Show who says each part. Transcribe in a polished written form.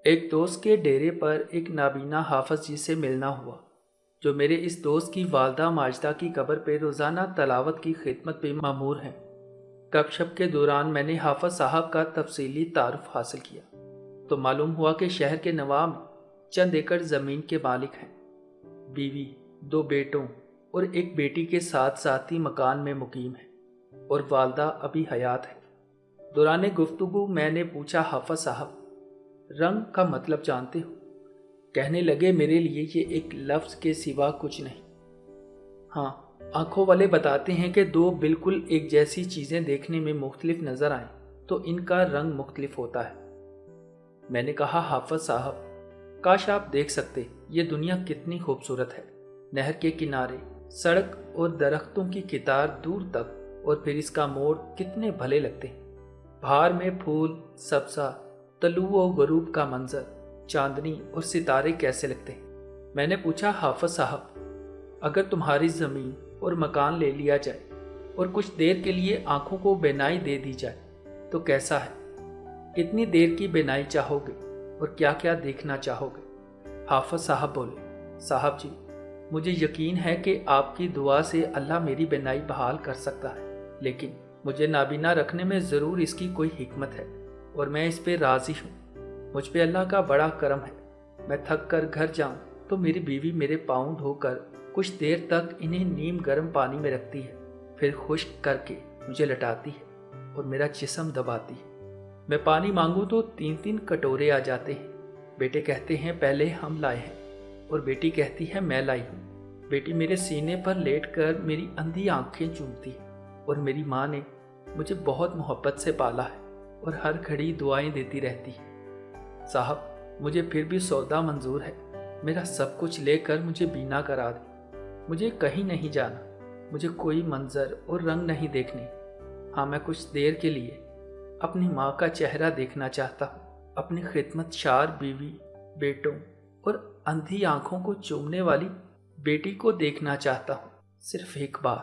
Speaker 1: ایک دوست کے ڈیرے پر ایک نابینا حافظ جی سے ملنا ہوا، جو میرے اس دوست کی والدہ ماجدہ کی قبر پہ روزانہ تلاوت کی خدمت پہ مامور ہیں۔ گپ شپ کے دوران میں نے حافظ صاحب کا تفصیلی تعارف حاصل کیا تو معلوم ہوا کہ شہر کے نواح میں چند ایکڑ زمین کے مالک ہیں، بیوی، 2 بیٹوں اور ایک بیٹی کے ساتھ ذاتی مکان میں مقیم ہیں اور والدہ ابھی حیات ہے۔ دوران گفتگو میں نے پوچھا، حافظ صاحب رنگ کا مطلب جانتے ہو؟ کہنے لگے، میرے لیے یہ ایک لفظ کے سوا کچھ نہیں۔ ہاں، آنکھوں والے بتاتے ہیں کہ 2 بالکل ایک جیسی چیزیں دیکھنے میں مختلف نظر آئیں تو ان کا رنگ مختلف ہوتا ہے۔ میں نے کہا، حافظ صاحب کاش آپ دیکھ سکتے یہ دنیا کتنی خوبصورت ہے۔ نہر کے کنارے سڑک اور درختوں کی قطار دور تک، اور پھر اس کا موڑ کتنے بھلے لگتے ہیں۔ بہار میں پھول، سبزہ، طلوع و غروب کا منظر، چاندنی اور ستارے کیسے لگتے ہیں؟ میں نے پوچھا، حافظ صاحب اگر تمہاری زمین اور مکان لے لیا جائے اور کچھ دیر کے لیے آنکھوں کو بینائی دے دی جائے تو کیسا ہے؟ کتنی دیر کی بینائی چاہو گے اور کیا کیا دیکھنا چاہو گے؟ حافظ صاحب بولے، صاحب جی مجھے یقین ہے کہ آپ کی دعا سے اللہ میری بینائی بحال کر سکتا ہے، لیکن مجھے نابینا رکھنے میں ضرور اس کی کوئی حکمت ہے اور میں اس پہ راضی ہوں۔ مجھ پہ اللہ کا بڑا کرم ہے۔ میں تھک کر گھر جاؤں تو میری بیوی میرے پاؤں دھو کر کچھ دیر تک انہیں نیم گرم پانی میں رکھتی ہے، پھر خشک کر کے مجھے لٹاتی ہے اور میرا جسم دباتی ہے۔ میں پانی مانگوں تو 3 کٹورے آ جاتے ہیں۔ بیٹے کہتے ہیں پہلے ہم لائے ہیں، اور بیٹی کہتی ہے میں لائی ہوں۔ بیٹی میرے سینے پر لیٹ کر میری اندھی آنکھیں چومتی ہے، اور میری ماں نے مجھے بہت محبت سے پالا ہے اور ہر گھڑی دعائیں دیتی رہتی ہے۔ صاحب مجھے پھر بھی سودا منظور ہے، میرا سب کچھ لے کر مجھے بینا کرا دے۔ مجھے کہیں نہیں جانا، مجھے کوئی منظر اور رنگ نہیں دیکھنے۔ ہاں، میں کچھ دیر کے لیے اپنی ماں کا چہرہ دیکھنا چاہتا ہوں، اپنی خدمت شار بیوی، بیٹوں اور اندھی آنکھوں کو چومنے والی بیٹی کو دیکھنا چاہتا ہوں، صرف ایک بار۔